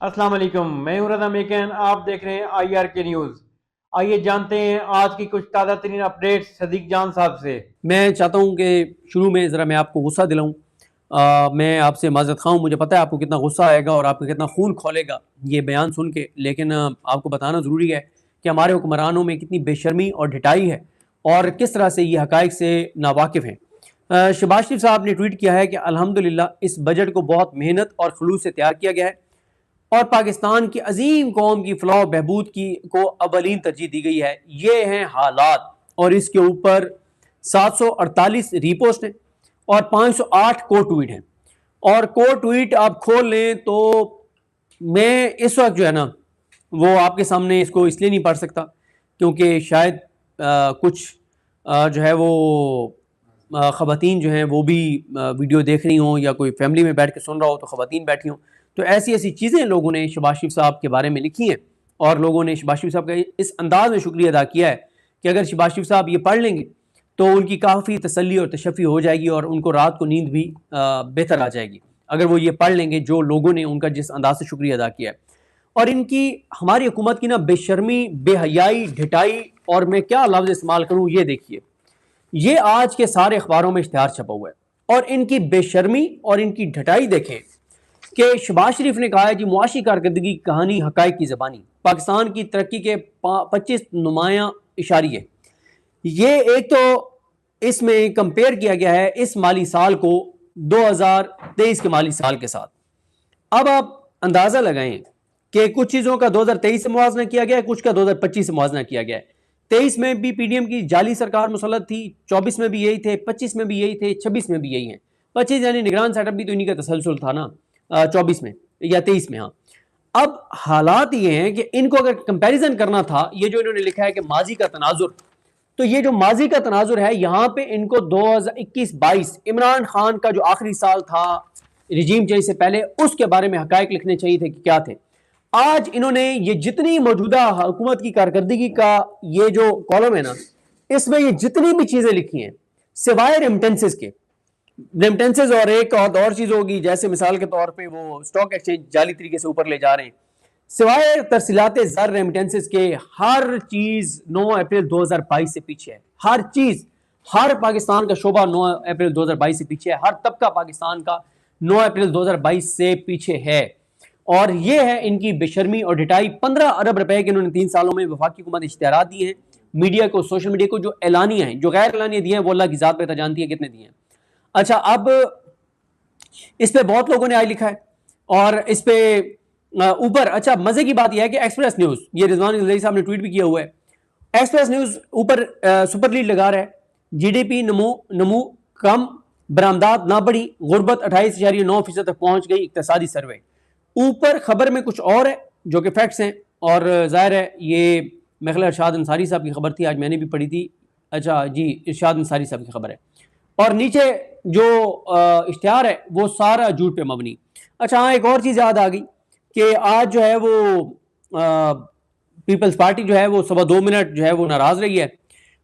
अस्सलाम वालेकुम, मैं हूं रज़ा मेकन। आप देख रहे हैं IRK न्यूज़। आइए जानते हैं आज की कुछ ताज़ा तरीन अपडेट्स सदीक जान साहब से। मैं चाहता हूँ कि शुरू में ज़रा मैं आपको गुस्सा दिलाऊँ। मैं आपसे माज़रत ख़्वाह हूँ, मुझे पता है आपको कितना गुस्सा आएगा और आपका कितना खून खौलेगा ये बयान सुन के, लेकिन आपको बताना ज़रूरी है कि हमारे हुक्मरानों में कितनी बेशर्मी और ढिठाई है और किस तरह से ये हक़ाइक़ से नावाकिफ़ हैं। शहबाज शरीफ साहब ने ट्वीट किया है कि अल्हम्दुलिल्लाह इस बजट को बहुत मेहनत और खलूस से तैयार किया गया है और पाकिस्तान की अजीम कौम की फलाह बहबूद की को अवलीन तरजीह दी गई है। ये हैं हालात और इसके ऊपर 748 रीपोस्ट हैं और 508 को ट्वीट हैं। और को ट्वीट आप खोल लें तो मैं इस वक्त जो है ना वो आपके सामने इसको इसलिए नहीं पढ़ सकता क्योंकि शायद कुछ जो है वो ख़वातीन जो हैं वो भी वीडियो देख रही हों या कोई फैमिली में बैठ के सुन रहा हो तो ख़वातीन बैठी हों, तो ऐसी ऐसी चीज़ें लोगों ने शहबाज शरीफ साहब के बारे में लिखी हैं और लोगों ने शहबाज शरीफ साहब का इस अंदाज में शुक्रिया अदा किया है कि अगर शहबाज शरीफ साहब ये पढ़ लेंगे तो उनकी काफ़ी तसल्ली और तशफ़ी हो जाएगी और उनको रात को नींद भी बेहतर आ जाएगी अगर वो ये पढ़ लेंगे जो लोगों ने उनका जिस अंदाज से शुक्रिया अदा किया है। और इनकी हमारी हुकूमत की ना बेशर्मी, बेहयाई, ढिठाई और मैं क्या लफ्ज़ इस्तेमाल करूँ ये देखिए, ये आज के सारे अखबारों में इश्तिहार छपा हुआ है और इनकी बेशर्मी और इनकी ढटाई देखें कि शहबाज शरीफ ने कहा है कि मुआशी कारकर्दगी की कहानी हकाइक की ज़बानी पाकिस्तान की तरक्की के 25 नुमाया इशारे। ये एक तो इसमें कंपेयर किया गया है इस माली साल को 2023 के माली साल के साथ। अब आप अंदाज़ा लगाएं कि कुछ चीज़ों का 2023 से मुवाजना किया गया है, कुछ का 2025 से मुवाजना किया गया है। 23 में भी PDM की जाली सरकार मुसल्लत थी, 24 में भी यही थे, 25 में भी यही थे, 26 में भी यही है। 25 यानी निगरान सेटअप भी तो इन्हीं का तसलसल था ना 24 में या 23 में। हाँ, अब हालात ये हैं कि इनको अगर कंपैरिजन करना था, ये जो इन्होंने लिखा है कि माजी का तनाजुर, तो ये जो माजी का तनाजुर है यहाँ पे इनको 2021-22 इमरान खान का जो आखिरी साल था रिजीम चेंज से पहले उसके बारे में हकायक लिखने चाहिए थे कि क्या थे। आज इन्होंने ये जितनी मौजूदा हुकूमत की कारकर्दगी का ये जो कॉलम है ना, इसमें ये जितनी भी चीजें लिखी हैं सिवाय रेमिटेंसेस के, रेमिटेंसेस और एक और चीज होगी जैसे मिसाल के तौर पे वो स्टॉक एक्सचेंज जाली तरीके से ऊपर ले जा रहे हैं, सिवाय तरसीलात ज़र रेमिटेंसेस के हर चीज 9 अप्रैल 2022 से पीछे है। हर चीज, हर पाकिस्तान का शोबा 9 अप्रैल 2022 से पीछे है, हर तबका पाकिस्तान का 9 अप्रैल 2022 से पीछे है। और ये है इनकी बेशर्मी और ढिटाई। 15 अरब रुपए के इन्होंने 3 सालों में वफाकी हुकूमत इश्तिहारात दिए हैं मीडिया को, सोशल मीडिया को, जो एलानिया हैं, जो गैर एलानिया दिए हैं वो अल्लाह की जात बेहतर जानती है कितने दिए हैं। अच्छा, अब इस पे बहुत लोगों ने आज लिखा है और इस पे ऊपर अच्छा मजे की बात यह है कि एक्सप्रेस न्यूज, ये रिजवान जलील साहब ने ट्वीट भी किया हुआ है, एक्सप्रेस न्यूज ऊपर सुपर लीड लगा रहा है, GDP नमू कम, बरामदात ना बढ़ी, गुर्बत 28.9% तक पहुंच गई, इक्तसादी सर्वे। ऊपर खबर में कुछ और है जो कि फैक्ट्स हैं और जाहिर है ये मेरे ख्याल इरशाद अंसारी साहब की खबर थी, आज मैंने भी पढ़ी थी। अच्छा जी, इरशाद अंसारी साहब की खबर है और नीचे जो इश्तिहार है वो सारा झूठ पे मबनी। अच्छा हाँ, एक और चीज़ याद आ गई कि आज जो है वो पीपल्स पार्टी जो है वो 2:15 जो है वो नाराज़ रही है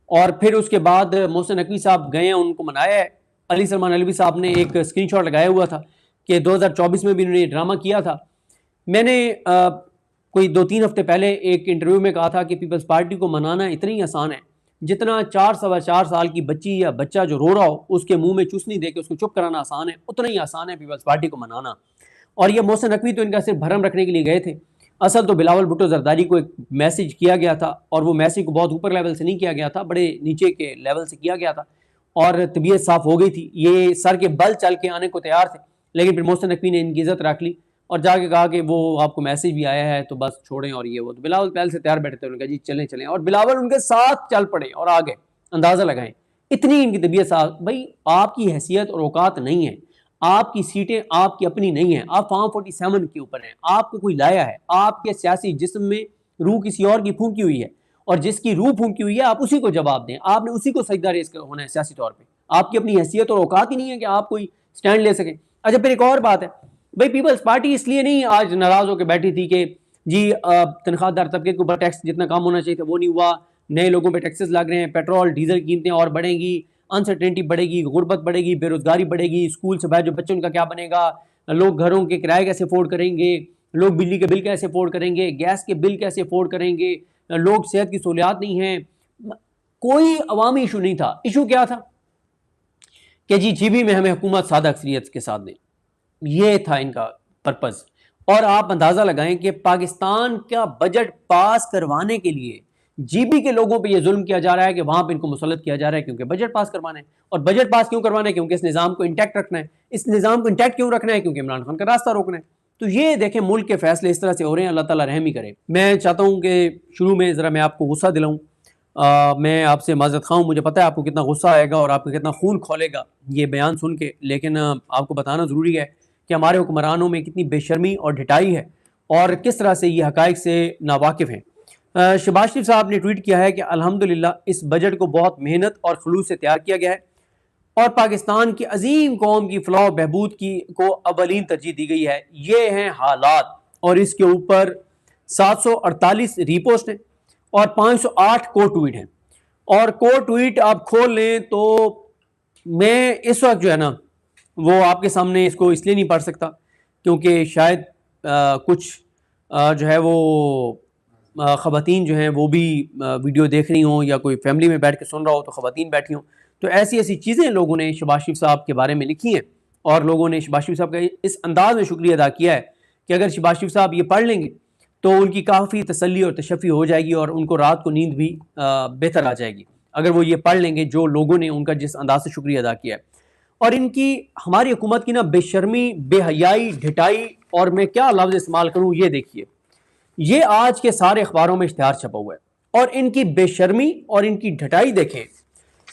और फिर उसके बाद मोहसिन नकवी साहब गए हैं, उनको मनाया है। अली सलमान अलवी साहब ने एक स्क्रीनशॉट लगाया हुआ था कि 2024 में भी उन्होंने ड्रामा किया था। मैंने कोई 2-3 हफ्ते पहले एक इंटरव्यू में कहा था कि पीपल्स पार्टी को मनाना इतना ही आसान है जितना 4-4.25 साल की बच्ची या बच्चा जो रो रहा हो उसके मुंह में चूसनी दे के उसको चुप कराना आसान है, उतना ही आसान है पीपल्स पार्टी को मनाना। और ये मोहसिन नकवी तो इनका सिर्फ भरम रखने के लिए गए थे, असल तो बिलावल भुट्टो जरदारी को एक मैसेज किया गया था और वो मैसेज को बहुत ऊपर लेवल से नहीं किया गया था, बड़े नीचे के लेवल से किया गया था और तबीयत साफ हो गई थी, ये सर के बल चल के आने को तैयार थे, लेकिन फिर मोहसिन नकवी ने इनकी इज्जत रख ली और जाके कहा कि वो आपको मैसेज भी आया है तो बस छोड़ें और ये वो। तो बिलावल पहले से तैयार बैठे थे, उन्होंने कहा जी चलें चलें और बिलावल उनके साथ चल पड़े और आ गए। अंदाजा लगाएं इतनी इनकी तबीयत साफ। भाई आपकी हैसियत और औकात नहीं है, आपकी सीटें आपकी अपनी नहीं है, आप फॉर्म 47 के ऊपर हैं, आपको कोई लाया है, आपके सियासी जिस्म में रूह किसी और की फूंकी हुई है और जिसकी रूह फूंकी हुई है आप उसी को जवाब दें, आपने उसी को सजदा रेज होना है सियासी तौर पर। आपकी अपनी हैसियत और औकात ही नहीं है कि आप कोई स्टैंड ले सकें। अच्छा फिर एक और बात है, भाई पीपल्स पार्टी इसलिए नहीं आज नाराज होकर बैठी थी कि जी तनख्वाहदार तबके के ऊपर टैक्स जितना कम होना चाहिए था वो नहीं हुआ, नए लोगों पे टैक्सेस लग रहे हैं, पेट्रोल डीजल कीमतें और बढ़ेंगी, अनसर्टेनिटी बढ़ेगी, गुर्बत बढ़ेगी, बेरोजगारी बढ़ेगी, स्कूल से बाहर जो बच्चे उनका क्या बनेगा, लोग घरों के किराए कैसे अफोर्ड करेंगे, लोग बिजली के बिल कैसे अफोर्ड करेंगे, गैस के बिल कैसे अफोर्ड करेंगे, लोग सेहत की सहूलियात नहीं है। कोई अवामी इशू नहीं था। इशू क्या था कि जीबी में हमें हुकूमत सादा अक्सरियत के साथ दें, ये था इनका पर्पस। और आप अंदाजा लगाएं कि पाकिस्तान का बजट पास करवाने के लिए जीबी के लोगों पे ये जुल्म किया जा रहा है कि वहां पे इनको मुसल्लत किया जा रहा है, क्योंकि बजट पास करवाना है। और बजट पास क्यों करवाना है? क्योंकि इस निज़ाम को इंटैक्ट रखना है। इस निज़ाम को इंटैक्ट क्यों रखना है? क्योंकि इमरान खान का रास्ता रोकना है। तो ये देखें, मुल्क के फैसले इस तरह से हो रहे हैं। अल्लाह ताला रहम ही करे। मैं चाहता हूँ कि शुरू में ज़रा मैं आपको गुस्सा दिलाऊँ। मैं आपसे माज़रत ख़्वाह हूँ, मुझे पता है आपको कितना गुस्सा आएगा और आपका कितना खून खौलेगा ये बयान सुन के, लेकिन आपको बताना ज़रूरी है कि हमारे हुक्मरानों में कितनी बेशर्मी और ढिठाई है और किस तरह से ये हक़ाइक़ से नावाकिफ़ हैं। शहबाज शरीफ साहब ने ट्वीट किया है कि अल्हम्दुलिल्लाह इस बजट को बहुत मेहनत और खलूस से तैयार किया गया है और पाकिस्तान की अजीम कौम की फलाह बहबूद की को अवलीन तरजीह दी गई है। ये हैं हालात। और इसके ऊपर 748 रीपोस्ट हैं और 508 को ट्वीट हैं। और को ट्वीट आप खोल लें तो मैं इस वक्त जो है ना वो आपके सामने इसको इसलिए नहीं पढ़ सकता क्योंकि शायद कुछ जो है वो ख़वातीन जो हैं वो भी वीडियो देख रही हों या कोई फैमिली में बैठ के सुन रहा हो तो ख़वातीन बैठी हों। तो ऐसी ऐसी चीज़ें लोगों ने शहबाज शरीफ साहब के बारे में लिखी हैं और लोगों ने शहबाज शरीफ साहब का इस अंदाज में शुक्रिया अदा किया है कि अगर शहबाज शरीफ साहब ये पढ़ लेंगे तो उनकी काफ़ी तसल्ली और तशफ़ी हो जाएगी और उनको रात को नींद भी बेहतर आ जाएगी अगर वो ये पढ़ लेंगे जो लोगों ने उनका जिस अंदाज से शुक्रिया अदा किया है। और इनकी हमारी हुकूमत की ना बेशर्मी, बेहयाई, ढिठाई और मैं क्या लफ्ज़ इस्तेमाल करूँ ये देखिए, ये आज के सारे अखबारों में इश्तिहार छपा हुआ है। और इनकी बेशर्मी और इनकी ढिठाई देखें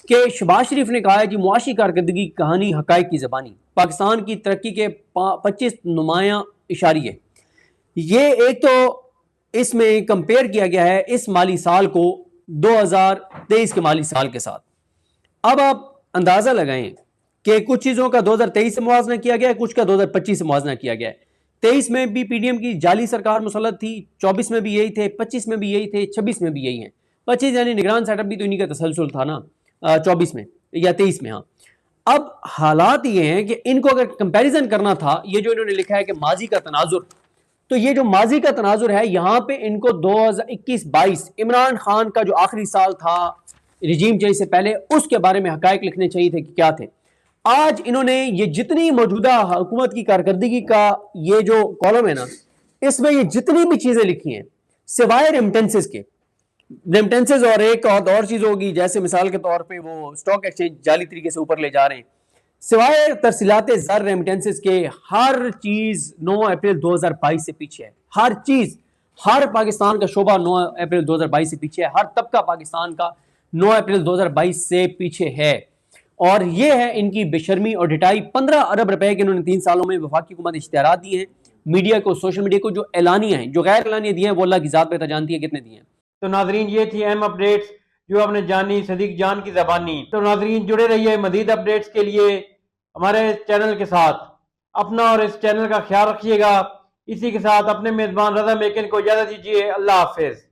कि शहबाज शरीफ ने कहा है जी मुआशी कारकर्दगी की कहानी हक़ाइक़ की ज़बानी, पाकिस्तान की तरक्की के 25 नुमायां इशारे। ये एक तो इसमें कंपेयर किया गया है इस माली साल को 2023 के माली साल के साथ। अब आप अंदाज़ा लगाएं कि कुछ चीज़ों का 2023 से मुवाजना किया गया है, कुछ का 2025 से मुवाजना किया गया है। 23 में भी पीडीएम की जाली सरकार मुसल्लत थी, 24 में भी यही थे, 25 में भी यही थे, 26 में भी यही है। 25 यानी निगरान सेटअप भी तो इन्हीं का तसलसल था ना 24 में या 23 में। हाँ, अब हालात ये हैं कि इनको अगर कंपैरिजन करना था, ये जो इन्होंने लिखा है कि माजी का तनाजुर, तो ये जो माजी का तनाजुर है यहाँ पे इनको 2021-22 इमरान खान का जो आखिरी साल था रिजीम चेंज से पहले, उसके बारे में हक़ाइक़ लिखने चाहिए थे कि क्या थे। आज इन्होंने ये जितनी मौजूदा हुकूमत की कारकर्दगी का ये जो कॉलम है ना, इसमें ये जितनी भी चीजें लिखी हैं सिवाय रेमिटेंसेस के, रेमिटेंसेस और एक और चीज होगी जैसे मिसाल के तौर पे वो स्टॉक एक्सचेंज जाली तरीके से ऊपर ले जा रहे हैं, सिवाय तरसीलात ज़र रेमिटेंसेस के हर चीज 9 अप्रैल 2022 से पीछे है। हर चीज, हर पाकिस्तान का शोबा 9 अप्रैल 2022 से पीछे है, हर तबका पाकिस्तान का 9 अप्रैल 2022 से पीछे है। और ये है इनकी बेशर्मी और ढिठाई। 15 अरब रुपए के इन्होंने 3 सालों में वफाकी हुकूमत इश्तिहारात दिए हैं मीडिया को, सोशल मीडिया को, जो एलानिया हैं, जो गैर एलानिया दिए हैं वो अल्लाह की जात बेहतर जानती है कितने दिए हैं। तो नाजरीन ये थी अहम अपडेट्स जो आपने जानी सदीक जान की ज़बानी। तो नाजरीन जुड़े रहिए मजीद अपडेट्स के लिए हमारे चैनल के साथ। अपना और इस चैनल का ख्याल रखिएगा। इसी के साथ अपने मेज़बान रज़ा मेकन को इजाज़त दीजिए। अल्लाह हाफिज़।